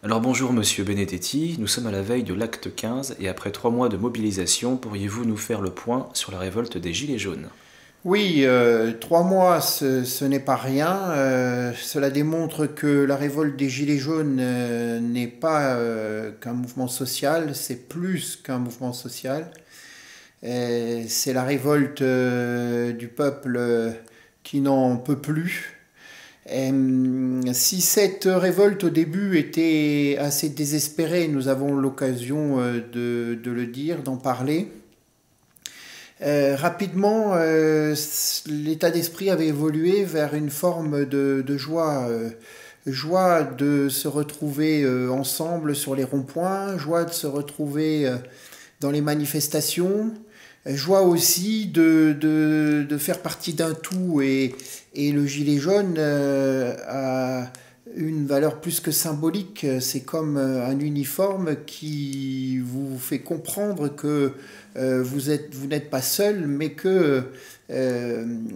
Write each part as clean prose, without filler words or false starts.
Alors bonjour Monsieur Benedetti, nous sommes à la veille de l'acte 15 et après 3 mois de mobilisation, pourriez-vous nous faire le point sur la révolte des Gilets jaunes? Oui, 3 mois, ce n'est pas rien. Cela démontre que la révolte des Gilets jaunes n'est pas qu'un mouvement social, c'est plus qu'un mouvement social. C'est la révolte du peuple qui n'en peut plus. Si cette révolte au début était assez désespérée, nous avons l'occasion de le dire, d'en parler. Rapidement, l'état d'esprit avait évolué vers une forme de joie, joie de se retrouver ensemble sur les ronds-points, joie de se retrouver dans les manifestations, joie aussi de faire partie d'un tout et le gilet jaune a une valeur plus que symbolique. C'est comme un uniforme qui vous fait comprendre que vous n'êtes pas seul, mais que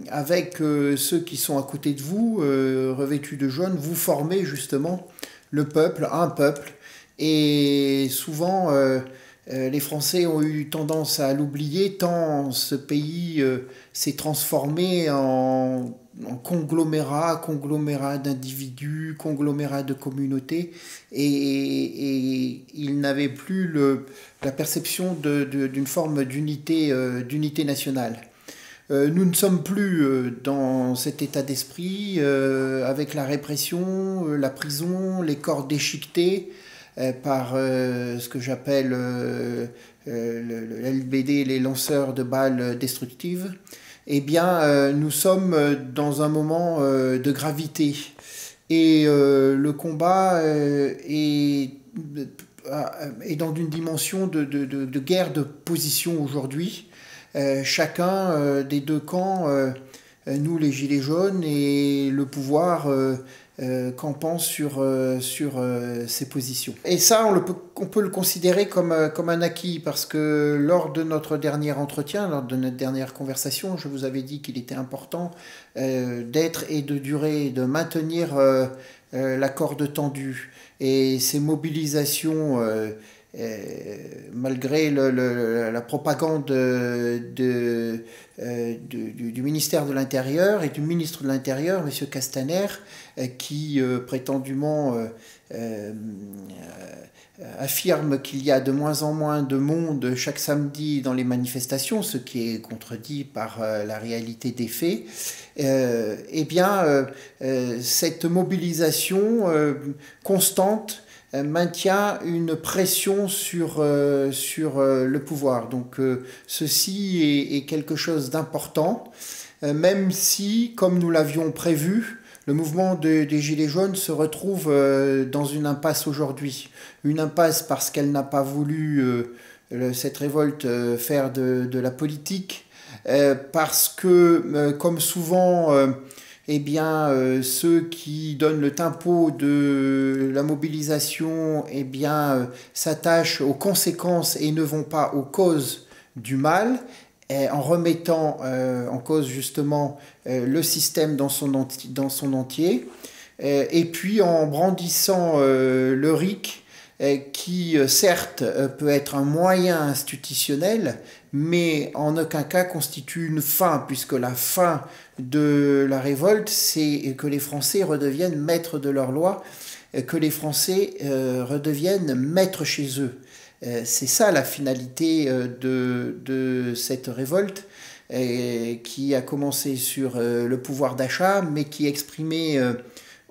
avec ceux qui sont à côté de vous, revêtus de jaune, vous formez justement le peuple, un peuple. Et souvent, les Français ont eu tendance à l'oublier tant ce pays s'est transformé en conglomérat d'individus, conglomérat de communautés, et il n'avait plus la perception d'une forme d'unité nationale. Nous ne sommes plus dans cet état d'esprit avec la répression, la prison, les corps déchiquetés par ce que j'appelle l'LBD, les lanceurs de balles destructives. Eh bien, nous sommes dans un moment de gravité et le combat est dans une dimension de guerre de position aujourd'hui. Chacun des deux camps, nous les Gilets jaunes et le pouvoir, campant sur ces positions. Et ça, on peut le considérer comme un acquis parce que lors de notre dernier entretien, lors de notre dernière conversation, je vous avais dit qu'il était important d'être et de durer, de maintenir la corde tendue. Et ces mobilisations malgré la propagande du ministère de l'Intérieur et du ministre de l'Intérieur, M. Castaner, qui prétendument affirme qu'il y a de moins en moins de monde chaque samedi dans les manifestations, ce qui est contredit par la réalité des faits. Eh bien, cette mobilisation constante maintient une pression sur le pouvoir. Donc ceci est quelque chose d'important, même si, comme nous l'avions prévu, le mouvement des Gilets jaunes se retrouve dans une impasse aujourd'hui. Une impasse parce qu'elle n'a pas voulu, cette révolte, faire de la politique, parce que, comme souvent, eh bien, ceux qui donnent le tempo de la mobilisation, eh bien, s'attachent aux conséquences et ne vont pas aux causes du mal, en remettant en cause justement le système dans son entier, et puis en brandissant le RIC, qui certes peut être un moyen institutionnel, mais en aucun cas constitue une fin, puisque la fin de la révolte, c'est que les Français redeviennent maîtres de leur loi, que les Français redeviennent maîtres chez eux. C'est ça la finalité de cette révolte, qui a commencé sur le pouvoir d'achat, mais qui exprimait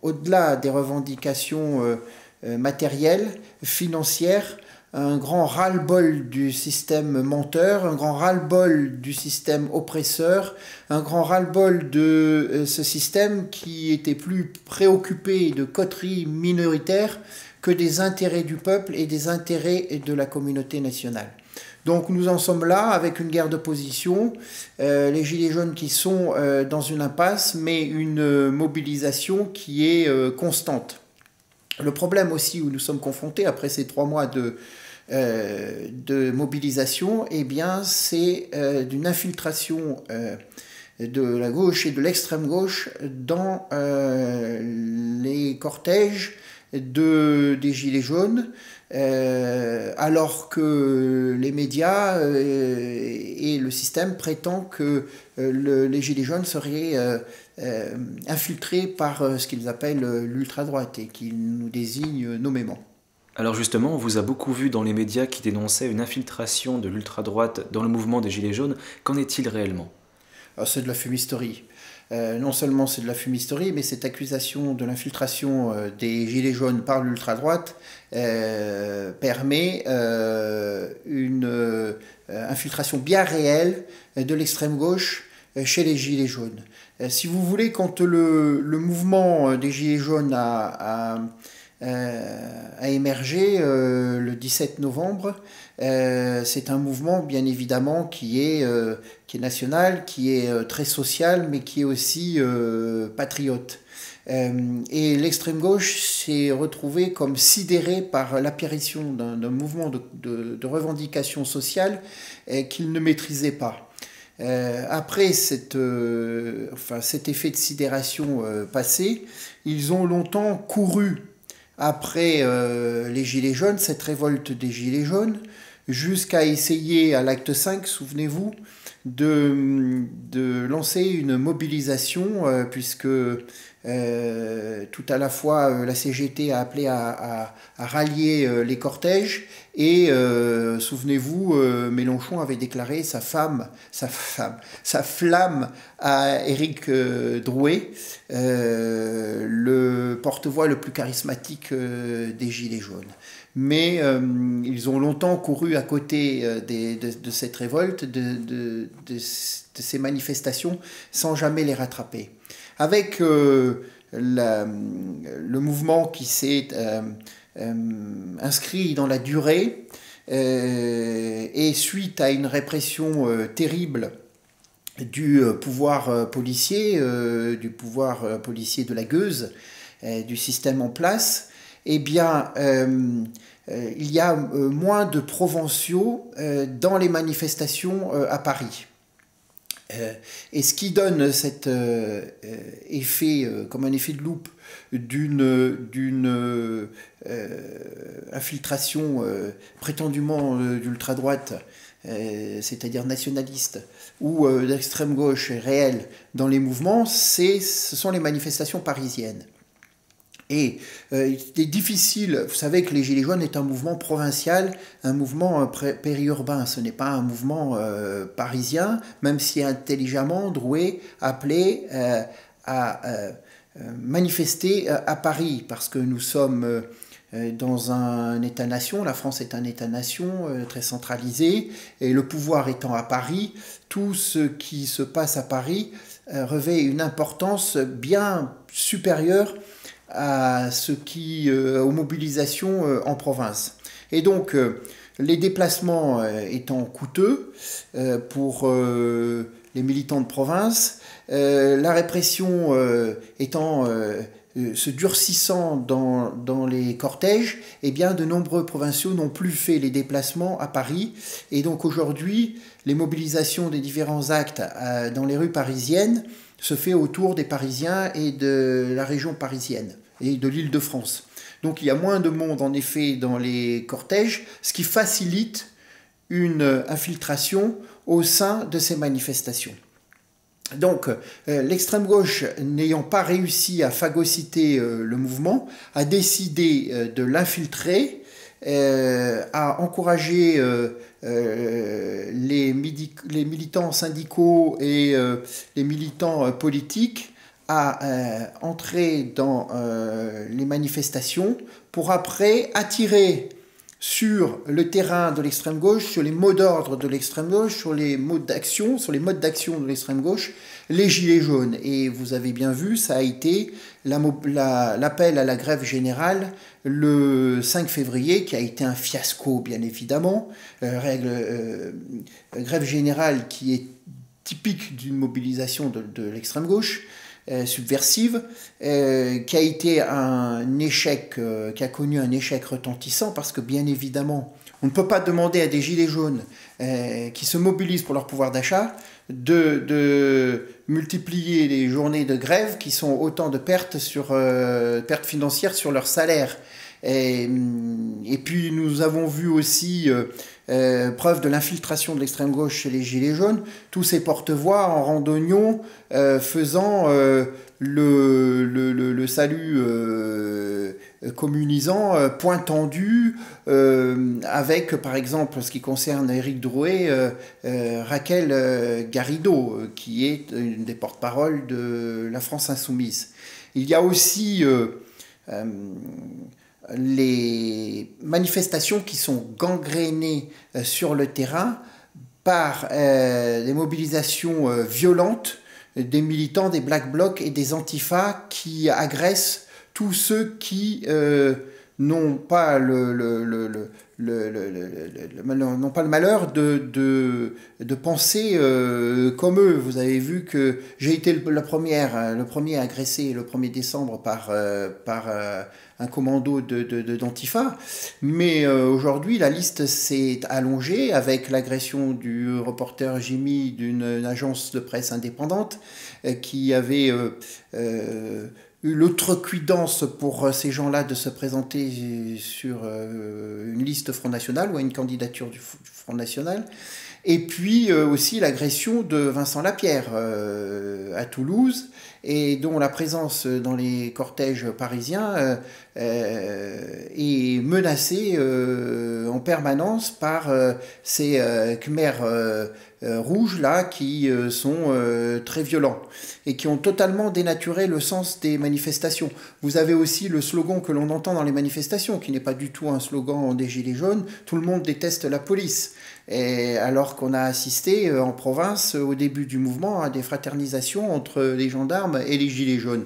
au-delà des revendications matérielles, financières, un grand ras-le-bol du système menteur, un grand ras-le-bol du système oppresseur, un grand ras-le-bol de ce système qui était plus préoccupé de coteries minoritaires que des intérêts du peuple et des intérêts de la communauté nationale. Donc nous en sommes là avec une guerre de position, les Gilets jaunes qui sont dans une impasse, mais une mobilisation qui est constante. Le problème aussi où nous sommes confrontés après ces 3 mois de mobilisation, eh bien, c'est d'une infiltration de la gauche et de l'extrême gauche dans les cortèges des Gilets jaunes, alors que les médias et le système prétendent que les Gilets jaunes seraient infiltrés par ce qu'ils appellent l'ultra-droite et qu'ils nous désignent nommément. Alors justement, on vous a beaucoup vu dans les médias qui dénonçaient une infiltration de l'ultra-droite dans le mouvement des Gilets jaunes. Qu'en est-il réellement? C'est de la fumisterie. Non seulement c'est de la fumisterie, mais cette accusation de l'infiltration des Gilets jaunes par l'ultra-droite permet une infiltration bien réelle de l'extrême gauche chez les Gilets jaunes. Si vous voulez, quand le mouvement des Gilets jaunes a émergé le 17 novembre, c'est un mouvement bien évidemment qui est national, qui est très social, mais qui est aussi patriote. Et l'extrême gauche s'est retrouvée comme sidérée par l'apparition d'un mouvement de revendication sociale qu'il ne maîtrisait pas. Après cet effet de sidération passé, ils ont longtemps couru après les Gilets jaunes, cette révolte des Gilets jaunes, jusqu'à essayer à l'acte 5, souvenez-vous, de lancer une mobilisation, puisque tout à la fois la CGT a appelé à rallier les cortèges, et souvenez-vous, Mélenchon avait déclaré sa flamme à Éric Drouet, le porte-voix le plus charismatique des Gilets jaunes. Mais ils ont longtemps couru à côté de cette révolte, de ces manifestations, sans jamais les rattraper. Avec le mouvement qui s'est inscrit dans la durée, et suite à une répression terrible du pouvoir policier de la gueuse, du système en place, eh bien, il y a moins de provinciaux dans les manifestations à Paris. Et ce qui donne cet effet, comme un effet de loupe, d'une infiltration prétendument d'ultra-droite, c'est-à-dire nationaliste, ou d'extrême gauche réelle dans les mouvements, ce sont les manifestations parisiennes. Et il est difficile, vous savez que les Gilets jaunes est un mouvement provincial, un mouvement périurbain, ce n'est pas un mouvement parisien, même si intelligemment Drouet appelait à manifester à Paris, parce que nous sommes dans un État-nation, la France est un État-nation très centralisé, et le pouvoir étant à Paris, tout ce qui se passe à Paris revêt une importance bien supérieure aux mobilisations en province. Et donc, les déplacements étant coûteux pour les militants de province, la répression se durcissant dans les cortèges, eh bien, de nombreux provinciaux n'ont plus fait les déplacements à Paris. Et donc aujourd'hui, les mobilisations des différents actes dans les rues parisiennes se fait autour des Parisiens et de la région parisienne et de l'Île-de-France. Donc il y a moins de monde en effet dans les cortèges, ce qui facilite une infiltration au sein de ces manifestations. Donc l'extrême gauche, n'ayant pas réussi à phagocyter le mouvement, a décidé de l'infiltrer, a encouragé les militants syndicaux et les militants politiques à entrer dans les manifestations pour après attirer sur le terrain de l'extrême gauche, sur les mots d'ordre de l'extrême gauche, sur les modes d'action de l'extrême gauche, les gilets jaunes. Et vous avez bien vu, ça a été l'appel à la grève générale le 5 février, qui a été un fiasco, bien évidemment. Grève générale qui est typique d'une mobilisation de l'extrême gauche. subversive, qui a été un échec, qui a connu un échec retentissant, parce que bien évidemment, on ne peut pas demander à des gilets jaunes qui se mobilisent pour leur pouvoir d'achat de multiplier les journées de grève qui sont autant de pertes financières sur leur salaire. Et puis nous avons vu aussi preuve de l'infiltration de l'extrême gauche chez les gilets jaunes, tous ces porte-voix en randonnion faisant le salut communisant, point tendu, avec par exemple, ce qui concerne Éric Drouet, Raquel Garrido, qui est une des porte-paroles de la France Insoumise. Il y a aussi les manifestations qui sont gangrénées sur le terrain par des mobilisations violentes des militants des Black Blocs et des Antifa qui agressent tous ceux qui n'ont pas le malheur de penser comme eux. Vous avez vu que j'ai été le premier agressé le 1er décembre par un commando d'Antifa, mais aujourd'hui la liste s'est allongée avec l'agression du reporter Jimmy d'une agence de presse indépendante qui avait eu l'outrecuidance pour ces gens-là de se présenter sur une liste Front National ou à une candidature du Front National. Et puis aussi l'agression de Vincent Lapierre à Toulouse, et dont la présence dans les cortèges parisiens est menacée en permanence par ces Khmers rouges là qui sont très violents et qui ont totalement dénaturé le sens des manifestations. Vous avez aussi le slogan que l'on entend dans les manifestations, qui n'est pas du tout un slogan des Gilets jaunes, tout le monde déteste la police. Et alors qu'on a assisté en province au début du mouvement à des fraternisations entre les gendarmes et les Gilets jaunes.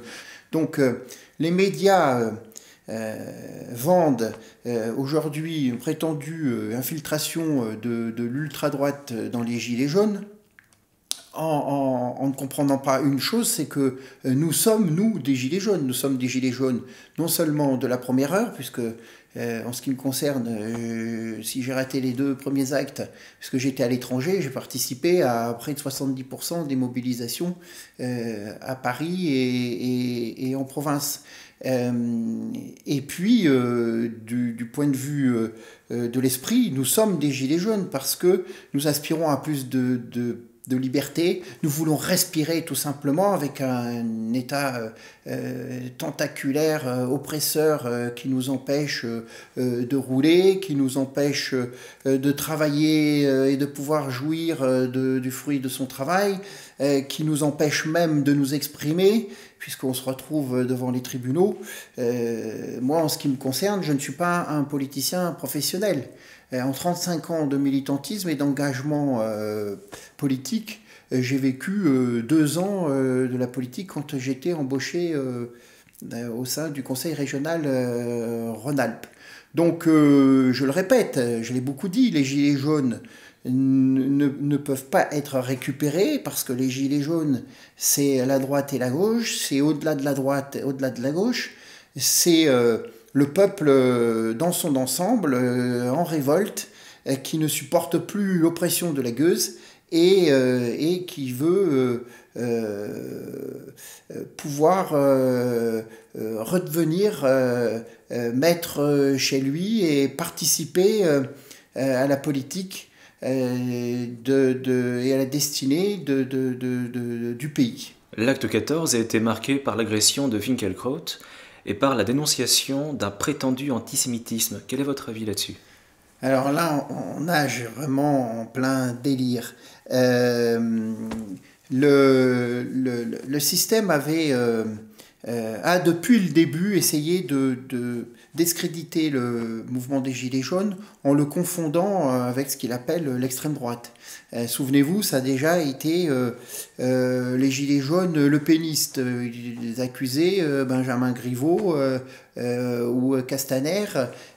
Donc les médias vendent aujourd'hui une prétendue infiltration de l'ultra-droite dans les Gilets jaunes, en ne comprenant pas une chose, c'est que nous sommes, nous, des Gilets jaunes. Nous sommes des Gilets jaunes non seulement de la première heure, puisque en ce qui me concerne, si j'ai raté les 2 premiers actes, puisque j'étais à l'étranger, j'ai participé à près de 70% des mobilisations à Paris et en province. Et puis, du point de vue de l'esprit, nous sommes des Gilets jaunes parce que nous aspirons à plus de liberté. Nous voulons respirer tout simplement avec un État tentaculaire, oppresseur, qui nous empêche de rouler, qui nous empêche de travailler et de pouvoir jouir du fruit de son travail, qui nous empêche même de nous exprimer, puisqu'on se retrouve devant les tribunaux. Moi, en ce qui me concerne, je ne suis pas un politicien professionnel. En 35 ans de militantisme et d'engagement politique, j'ai vécu 2 ans de la politique quand j'étais embauché au sein du conseil régional Rhône-Alpes. Donc, je le répète, je l'ai beaucoup dit, les gilets jaunes ne peuvent pas être récupérés parce que les gilets jaunes, c'est la droite et la gauche, c'est au-delà de la droite, au-delà de la gauche, c'est le peuple dans son ensemble en révolte qui ne supporte plus l'oppression de la gueuse et qui veut pouvoir redevenir maître chez lui et participer à la politique et à la destinée du pays. L'acte 14 a été marqué par l'agression de Finkielkraut et par la dénonciation d'un prétendu antisémitisme. Quel est votre avis là-dessus ? Alors là, on nage vraiment en plein délire. Le système a depuis le début essayé de discréditer le mouvement des Gilets jaunes en le confondant avec ce qu'il appelle l'extrême droite. Souvenez-vous, ça a déjà été les Gilets jaunes lepénistes. Ils accusaient Benjamin Griveaux ou Castaner,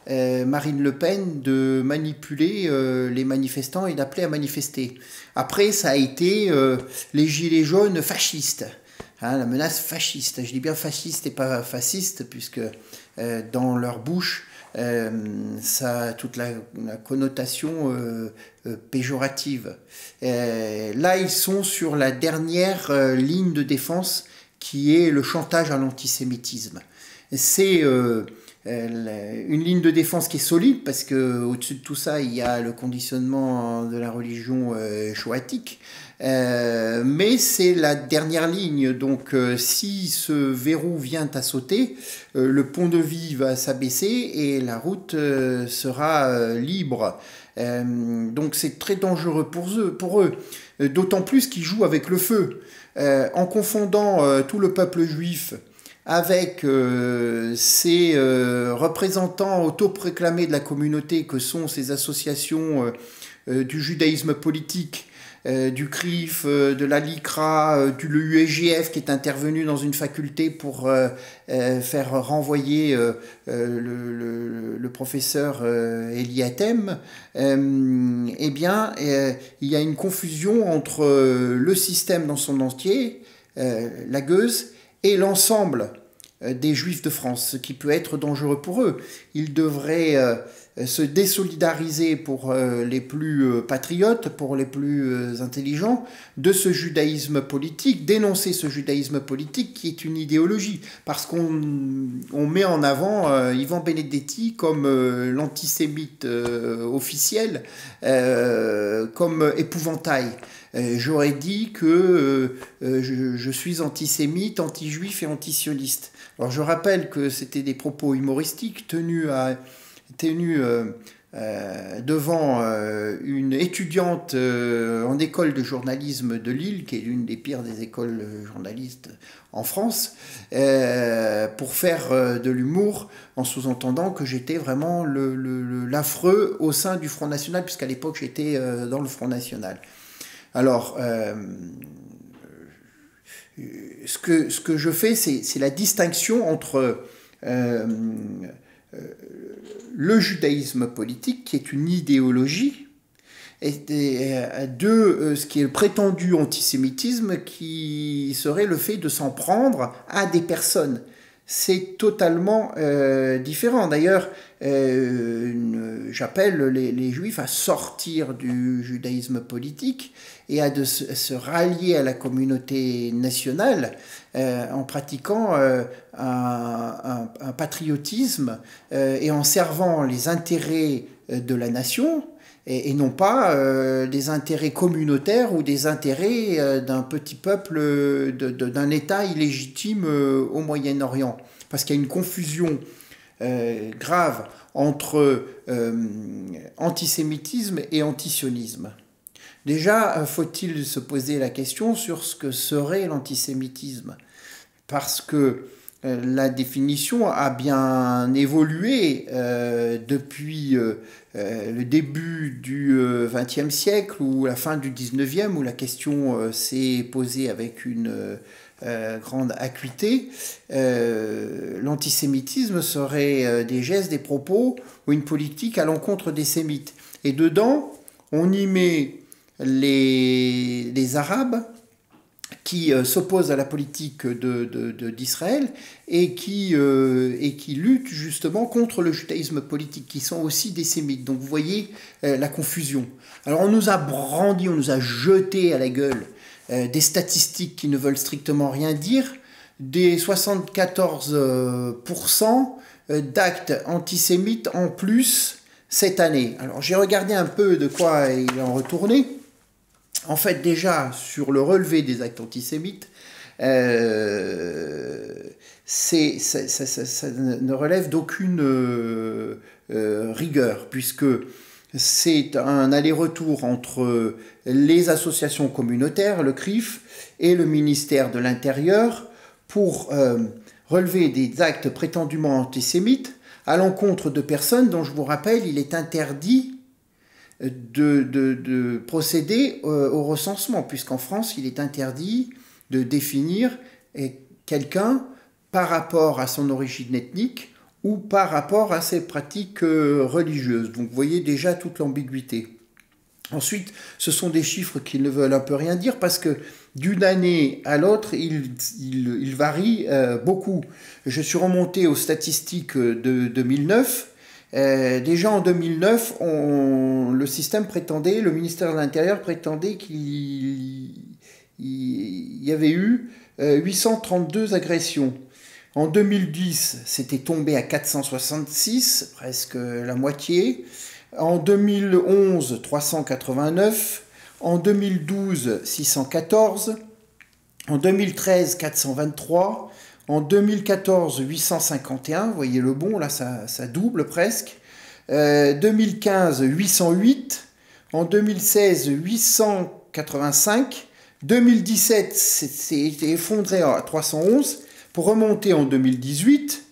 Marine Le Pen de manipuler les manifestants et d'appeler à manifester. Après, ça a été les Gilets jaunes fascistes. hein, la menace fasciste. Je dis bien fasciste et pas fasciste, puisque dans leur bouche, ça a toute la connotation péjorative. Là, ils sont sur la dernière ligne de défense, qui est le chantage à l'antisémitisme. C'est une ligne de défense qui est solide, parce qu'au-dessus de tout ça, il y a le conditionnement de la religion shoatique. Mais c'est la dernière ligne, donc si ce verrou vient à sauter, le pont-levis va s'abaisser et la route sera libre. Donc c'est très dangereux pour eux. D'autant plus qu'ils jouent avec le feu. En confondant tout le peuple juif avec ces représentants autoproclamés de la communauté que sont ces associations du judaïsme politique, du CRIF, de la LICRA, du l'UEJF qui est intervenu dans une faculté pour faire renvoyer le professeur Eliatem, eh bien, il y a une confusion entre le système dans son entier, la Gueuse, et l'ensemble des Juifs de France, ce qui peut être dangereux pour eux. Ils devraient se désolidariser pour les plus patriotes, pour les plus intelligents, de ce judaïsme politique, dénoncer ce judaïsme politique qui est une idéologie, parce qu'on met en avant Ivan Benedetti comme l'antisémite officiel, comme épouvantail. J'aurais dit que je suis antisémite, anti-juif et antisioniste. Alors je rappelle que c'était des propos humoristiques tenus devant une étudiante en école de journalisme de Lille, qui est l'une des pires des écoles journalistes en France, pour faire de l'humour, en sous-entendant que j'étais vraiment l'affreux au sein du Front National, puisqu'à l'époque j'étais dans le Front National. Alors, ce que je fais, c'est la distinction entre le judaïsme politique, qui est une idéologie, et ce qui est le prétendu antisémitisme, qui serait le fait de s'en prendre à des personnes. C'est totalement différent. D'ailleurs, j'appelle les Juifs à sortir du judaïsme politique et à se rallier à la communauté nationale en pratiquant un patriotisme et en servant les intérêts de la nation et non pas des intérêts communautaires ou des intérêts d'un petit peuple, d'un État illégitime au Moyen-Orient. Parce qu'il y a une confusion grave entre antisémitisme et antisionisme. Déjà, faut-il se poser la question sur ce que serait l'antisémitisme? Parce que la définition a bien évolué depuis le début du XXe siècle ou la fin du XIXe, où la question s'est posée avec une grande acuité. L'antisémitisme serait des gestes, des propos ou une politique à l'encontre des sémites. Et dedans, on y met les Arabes qui s'opposent à la politique d'Israël et qui luttent justement contre le judaïsme politique, qui sont aussi des sémites. Donc vous voyez la confusion. Alors on nous a brandi, on nous a jeté à la gueule des statistiques qui ne veulent strictement rien dire, des 74% d'actes antisémites en plus cette année. Alors j'ai regardé un peu de quoi il en retournait. En fait, déjà, sur le relevé des actes antisémites, ça ne relève d'aucune rigueur, puisque c'est un aller-retour entre les associations communautaires, le CRIF, et le ministère de l'Intérieur pour relever des actes prétendument antisémites à l'encontre de personnes dont, je vous rappelle, il est interdit de procéder au recensement, puisqu'en France, il est interdit de définir quelqu'un par rapport à son origine ethnique ou par rapport à ses pratiques religieuses. Donc vous voyez déjà toute l'ambiguïté. Ensuite, ce sont des chiffres qui ne veulent un peu rien dire, parce que d'une année à l'autre, il varie beaucoup. Je suis remonté aux statistiques de 2009. Déjà en 2009, le système prétendait, le ministère de l'Intérieur prétendait qu'il y avait eu 832 agressions. En 2010, c'était tombé à 466, presque la moitié. En 2011, 389. En 2012, 614. En 2013, 423. En 2014, 851. Vous voyez le bon, là, ça double presque. 2015, 808. En 2016, 885. 2017, c'était effondré à 311. Pour remonter en 2018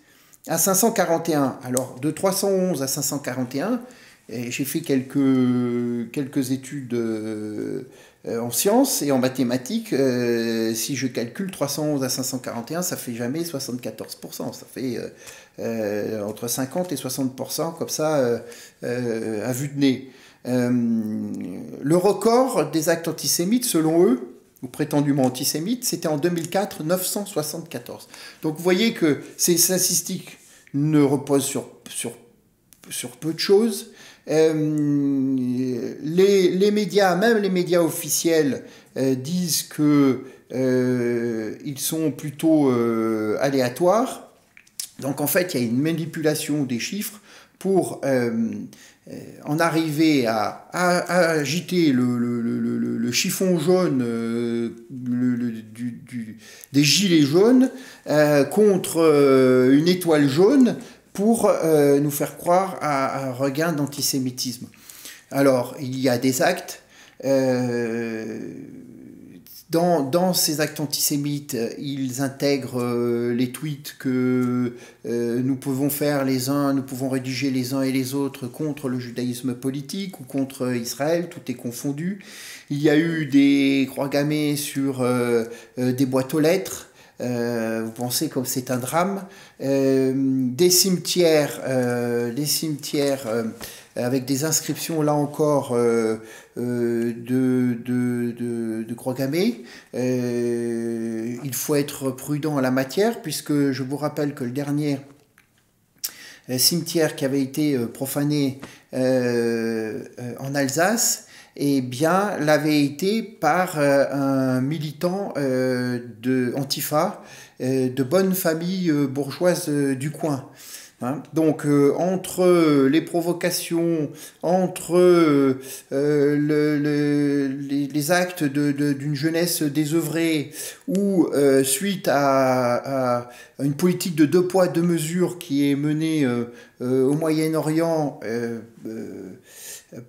à 541. Alors, de 311 à 541, j'ai fait quelques études en sciences et en mathématiques. Si je calcule 311 à 541, ça fait jamais 74%. Ça fait entre 50 et 60%, comme ça, à vue de nez. Le record des actes antisémites, selon eux, ou prétendument antisémites, c'était en 2004, 974. Donc vous voyez que ces statistiques ne reposent sur peu de choses. Les médias, même les médias officiels, disent que ils sont plutôt aléatoires. Donc en fait, il y a une manipulation des chiffres pour en arriver à agiter le chiffon jaune des gilets jaunes contre une étoile jaune pour nous faire croire à un regain d'antisémitisme. Alors, il y a des actes. Dans ces actes antisémites, ils intègrent les tweets que nous pouvons faire les uns, nous pouvons rédiger les uns et les autres contre le judaïsme politique ou contre Israël, tout est confondu. Il y a eu des croix gammées sur des boîtes aux lettres. Vous pensez comme c'est un drame. Des cimetières avec des inscriptions, là encore, de croix gammées. Il faut être prudent en la matière, puisque je vous rappelle que le dernier cimetière qui avait été profané en Alsace, eh bien, l'avait été par un militant de Antifa, de bonne famille bourgeoise du coin. Hein, donc entre les provocations, entre les actes d'une jeunesse désœuvrée ou suite à une politique de deux poids deux mesures qui est menée au Moyen-Orient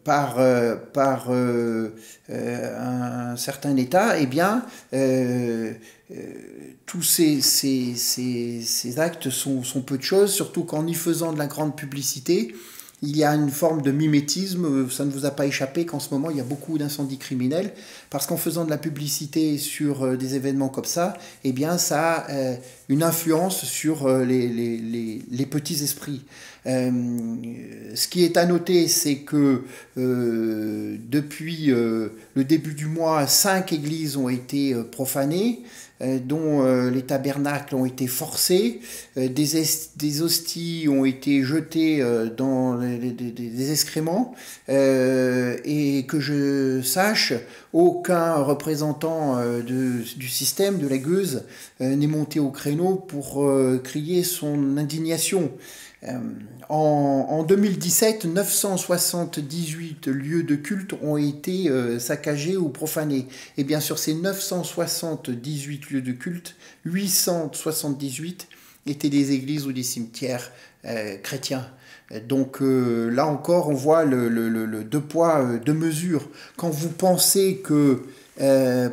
par un certain État, eh bien tous ces actes sont peu de choses, surtout qu'en y faisant de la grande publicité, il y a une forme de mimétisme. Ça ne vous a pas échappé qu'en ce moment, il y a beaucoup d'incendies criminels, parce qu'en faisant de la publicité sur des événements comme ça, eh bien, ça a une influence sur les petits esprits. Ce qui est à noter, c'est que depuis le début du mois, 5 églises ont été profanées, dont les tabernacles ont été forcés, des hosties ont été jetées dans des excréments, et que je sache, aucun représentant du système, de la gueuse, n'est monté au créneau pour crier son indignation. En 2017, 978 lieux de culte ont été saccagés ou profanés. Et bien sur ces 978 lieux de culte, 878 étaient des églises ou des cimetières chrétiens. Donc là encore, on voit le deux poids, deux mesures. Quand vous pensez que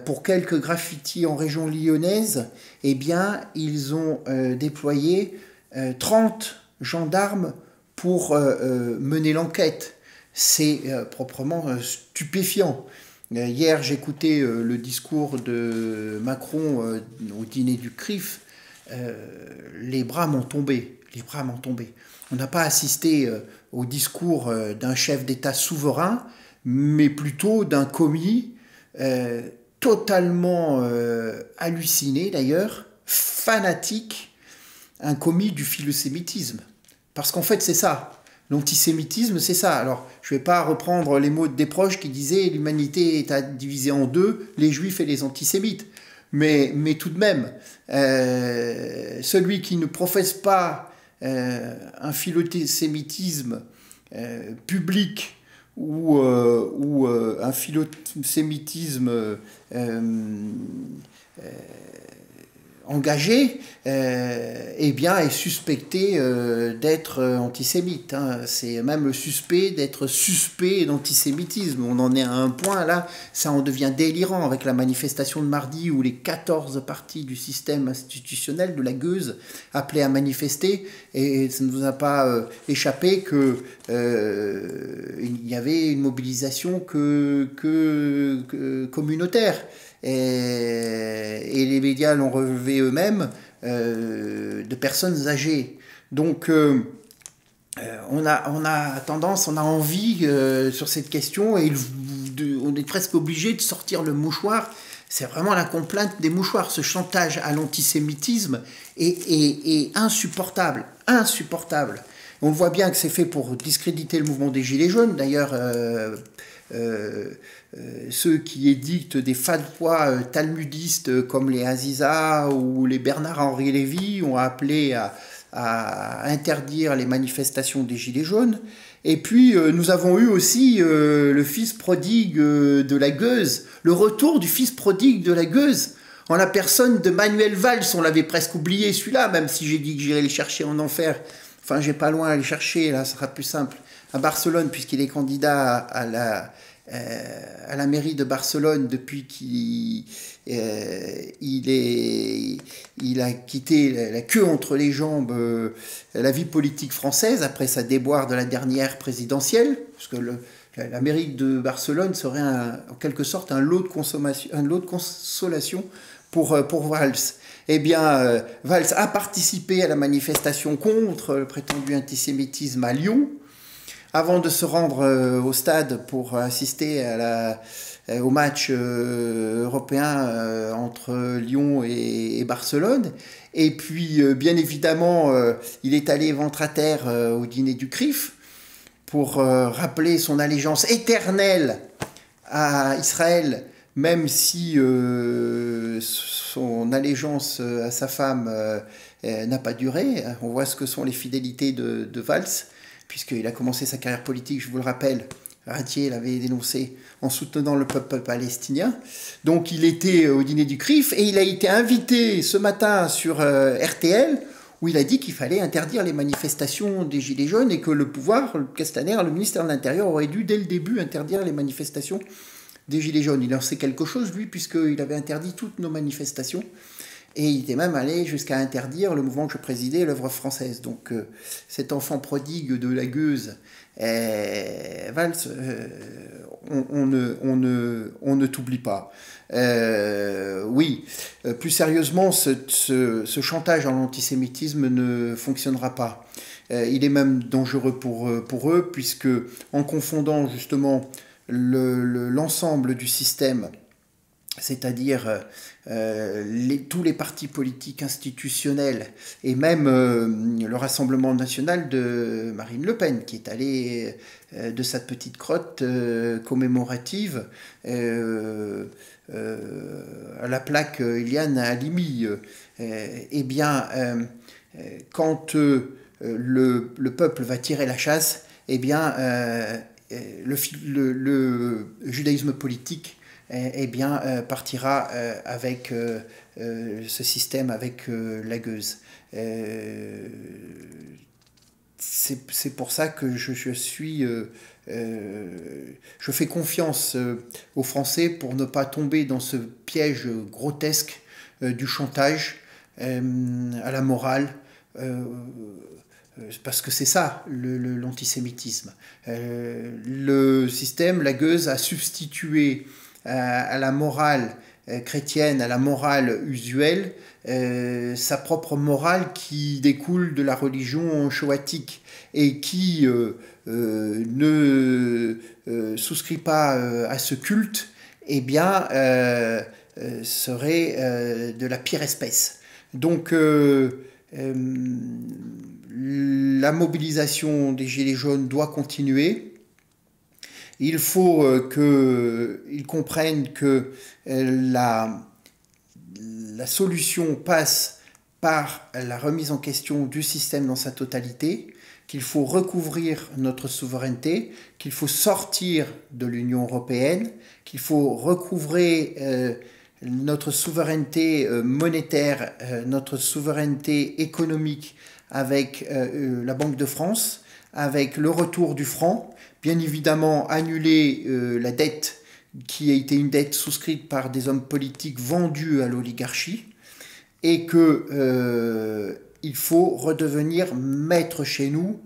pour quelques graffitis en région lyonnaise, eh bien, ils ont déployé 30 gendarmes pour mener l'enquête. C'est proprement stupéfiant. Hier, j'écoutais le discours de Macron au dîner du CRIF. Les bras m'ont tombé. Les bras m'ont tombé. On n'a pas assisté au discours d'un chef d'État souverain, mais plutôt d'un commis totalement halluciné d'ailleurs, fanatique, un commis du philosémitisme. Parce qu'en fait, c'est ça. L'antisémitisme, c'est ça. Alors, je ne vais pas reprendre les mots de Desproges qui disaient l'humanité est divisée en deux, les juifs et les antisémites. Mais tout de même, celui qui ne professe pas un philosémitisme public ou un philosémitisme engagé, eh bien, est suspecté d'être antisémite. Hein. C'est même suspect d'être suspect d'antisémitisme. On en est à un point, là, ça en devient délirant avec la manifestation de mardi où les 14 parties du système institutionnel de la Gueuse appelaient à manifester. Et ça ne vous a pas échappé que il y avait une mobilisation communautaire. Et les médias l'ont relevé eux-mêmes, de personnes âgées. Donc, on a tendance, on a envie sur cette question, et on est presque obligé de sortir le mouchoir. C'est vraiment la complainte des mouchoirs. Ce chantage à l'antisémitisme est insupportable. Insupportable. On voit bien que c'est fait pour discréditer le mouvement des Gilets jaunes. D'ailleurs, ceux qui édictent des fatwas talmudistes comme les Aziza ou les Bernard-Henri Lévy ont appelé à interdire les manifestations des Gilets jaunes. Et puis nous avons eu aussi le fils prodigue de la Gueuse, le retour du fils prodigue de la Gueuse, en la personne de Manuel Valls. On l'avait presque oublié celui-là, même si j'ai dit que j'irais le chercher en enfer. Enfin, j'ai pas loin à aller chercher, là, ça sera plus simple. À Barcelone, puisqu'il est candidat à la mairie de Barcelone depuis qu'il a quitté la queue entre les jambes la vie politique française après sa déboire de la dernière présidentielle, parce que la mairie de Barcelone serait en quelque sorte un lot de consolation pour Valls. Eh bien, Valls a participé à la manifestation contre le prétendu antisémitisme à Lyon, avant de se rendre au stade pour assister au match européen entre Lyon et Barcelone. Et puis, bien évidemment, il est allé ventre à terre au dîner du CRIF pour rappeler son allégeance éternelle à Israël, même si son allégeance à sa femme n'a pas duré. On voit ce que sont les fidélités de Valls, puisqu'il a commencé sa carrière politique, je vous le rappelle, Ratier l'avait dénoncé en soutenant le peuple palestinien. Donc il était au dîner du CRIF et il a été invité ce matin sur RTL, où il a dit qu'il fallait interdire les manifestations des Gilets jaunes et que le pouvoir, Castaner, le ministère de l'Intérieur, aurait dû dès le début interdire les manifestations des Gilets jaunes. Il en sait quelque chose, lui, puisqu'il avait interdit toutes nos manifestations. Et il était même allé jusqu'à interdire le mouvement que je présidais, l'œuvre française. Donc cet enfant prodigue de la Gueuse, Valls, on ne t'oublie pas. Oui, plus sérieusement, ce chantage à l'antisémitisme ne fonctionnera pas. Il est même dangereux pour eux, puisque en confondant justement l'ensemble du système, c'est-à-dire tous les partis politiques institutionnels et même le Rassemblement national de Marine Le Pen, qui est allé de sa petite crotte commémorative à la plaque Iliane Halimi. Eh bien, quand le peuple va tirer la chasse, eh bien, le judaïsme politique partira avec ce système, avec la Gueuse. C'est pour ça que je fais confiance aux Français pour ne pas tomber dans ce piège grotesque du chantage à la morale, parce que c'est ça l'antisémitisme. Le système, la Gueuse, a substitué à la morale chrétienne, à la morale usuelle, sa propre morale qui découle de la religion shoatique et qui ne souscrit pas à ce culte, eh bien, serait de la pire espèce. Donc la mobilisation des Gilets jaunes doit continuer. Il faut qu'ils comprennent que la solution passe par la remise en question du système dans sa totalité, qu'il faut recouvrir notre souveraineté, qu'il faut sortir de l'Union européenne, qu'il faut recouvrer notre souveraineté monétaire, notre souveraineté économique avec la Banque de France, avec le retour du franc, bien évidemment annuler la dette qui a été une dette souscrite par des hommes politiques vendus à l'oligarchie, et qu'il faut redevenir maître chez nous,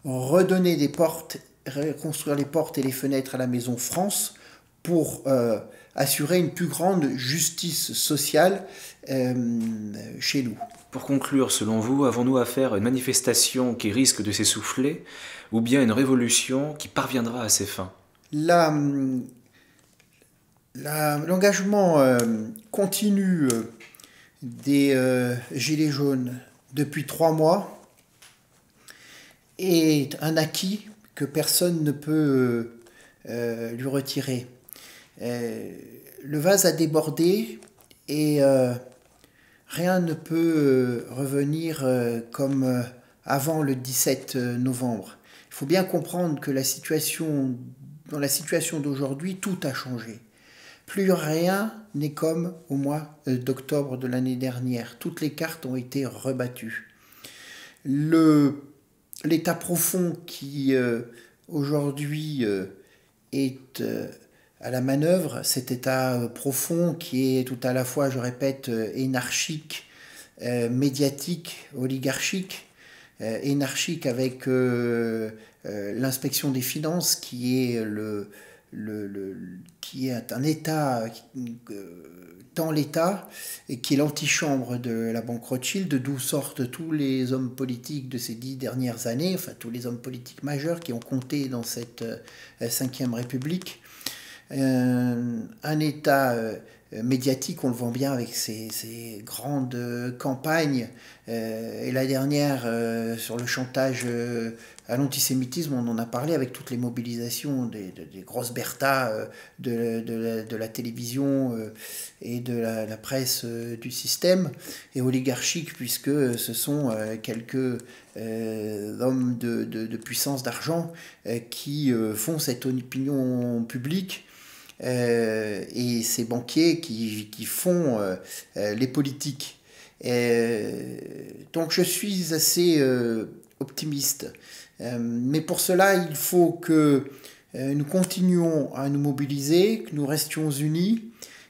redonner des portes, reconstruire les portes et les fenêtres à la Maison France pour assurer une plus grande justice sociale chez nous. Pour conclure, selon vous, avons-nous affaire à une manifestation qui risque de s'essouffler ou bien une révolution qui parviendra à ses fins? L'engagement continu des Gilets jaunes depuis 3 mois est un acquis que personne ne peut lui retirer. Le vase a débordé et rien ne peut revenir comme avant le 17 novembre. Il faut bien comprendre que dans la situation d'aujourd'hui, tout a changé. Plus rien n'est comme au mois d'octobre de l'année dernière. Toutes les cartes ont été rebattues. L'état profond qui aujourd'hui est à la manœuvre, cet état profond qui est tout à la fois, je répète, énarchique, médiatique, oligarchique, énarchique avec l'inspection des finances qui est qui est un État dans l'État et qui est l'antichambre de la banque Rothschild, d'où sortent tous les hommes politiques de ces 10 dernières années, enfin tous les hommes politiques majeurs qui ont compté dans cette 5e République. Un État médiatique, on le voit bien avec ses grandes campagnes, et la dernière sur le chantage à l'antisémitisme, on en a parlé avec toutes les mobilisations des grosses Bertha de la télévision et de la presse du système, et oligarchique puisque ce sont quelques hommes de puissance d'argent qui font cette opinion publique. Et ces banquiers qui font les politiques. Donc je suis assez optimiste. Mais pour cela, il faut que nous continuions à nous mobiliser, que nous restions unis.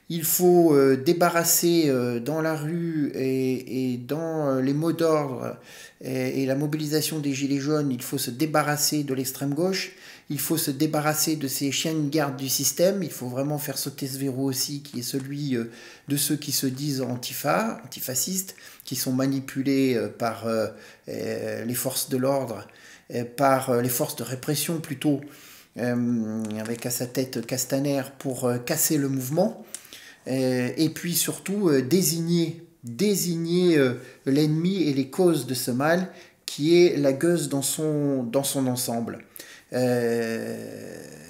Il faut débarrasser dans la rue et dans les mots d'ordre et la mobilisation des Gilets jaunes, il faut se débarrasser de l'extrême gauche. Il faut se débarrasser de ces chiens de garde du système. Il faut vraiment faire sauter ce verrou aussi, qui est celui de ceux qui se disent antifascistes, qui sont manipulés par les forces de l'ordre, par les forces de répression plutôt, avec à sa tête Castaner pour casser le mouvement. Et puis surtout désigner l'ennemi et les causes de ce mal, qui est la gueuse dans son ensemble.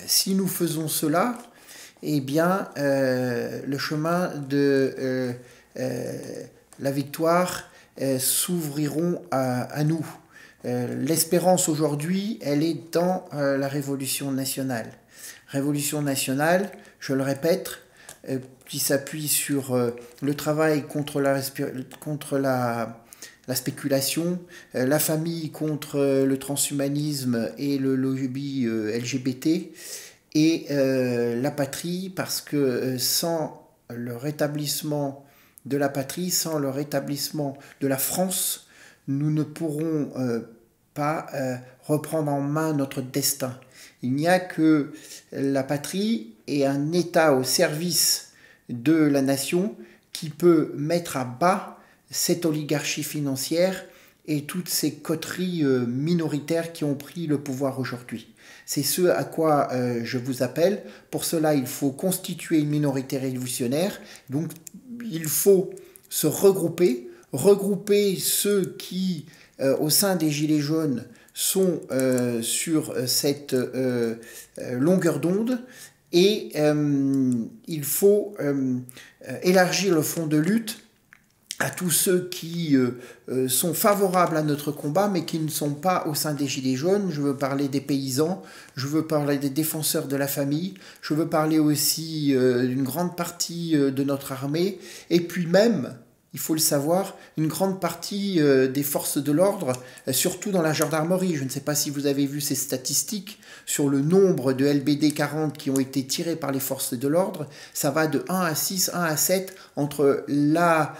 Si nous faisons cela, eh bien, le chemin de la victoire s'ouvriront à nous. L'espérance aujourd'hui, elle est dans la Révolution nationale. Révolution nationale, je le répète, qui s'appuie sur le travail contre la spéculation, la famille contre le transhumanisme et le lobby LGBT, et la patrie, parce que sans le rétablissement de la patrie, sans le rétablissement de la France, nous ne pourrons pas reprendre en main notre destin. Il n'y a que la patrie et un État au service de la nation qui peut mettre à bas cette oligarchie financière et toutes ces coteries minoritaires qui ont pris le pouvoir aujourd'hui. C'est ce à quoi je vous appelle. Pour cela, il faut constituer une minorité révolutionnaire. Donc, il faut se regrouper ceux qui, au sein des Gilets jaunes, sont sur cette longueur d'onde. Et il faut élargir le front de lutte à tous ceux qui sont favorables à notre combat, mais qui ne sont pas au sein des Gilets jaunes. Je veux parler des paysans, je veux parler des défenseurs de la famille, je veux parler aussi d'une grande partie de notre armée, et puis même, il faut le savoir, une grande partie des forces de l'ordre, surtout dans la gendarmerie. Je ne sais pas si vous avez vu ces statistiques sur le nombre de LBD 40 qui ont été tirés par les forces de l'ordre. Ça va de 1 à 6, 1 à 7 entre la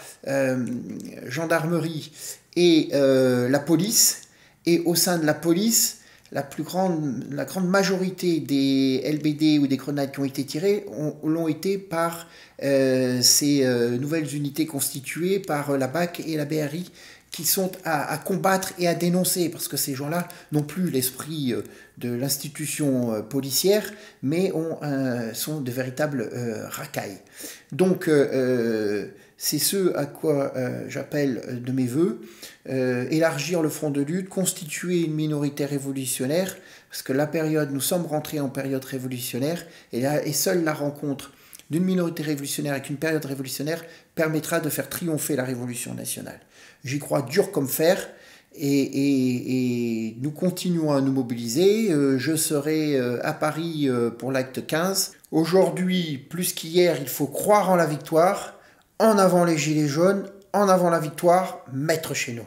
gendarmerie et la police. Et au sein de la police, la grande majorité des LBD ou des grenades qui ont été tirées l'ont été par ces nouvelles unités constituées par la BAC et la BRI qui sont à combattre et à dénoncer, parce que ces gens-là n'ont plus l'esprit de l'institution policière, mais sont de véritables racailles. Donc, c'est ce à quoi j'appelle de mes voeux, élargir le front de lutte, constituer une minorité révolutionnaire, parce que nous sommes rentrés en période révolutionnaire, et seule la rencontre d'une minorité révolutionnaire avec une période révolutionnaire permettra de faire triompher la révolution nationale. J'y crois dur comme fer, et nous continuons à nous mobiliser. Je serai à Paris pour l'acte 15. Aujourd'hui, plus qu'hier, il faut croire en la victoire. En avant les Gilets jaunes, en avant la victoire, maître chez nous.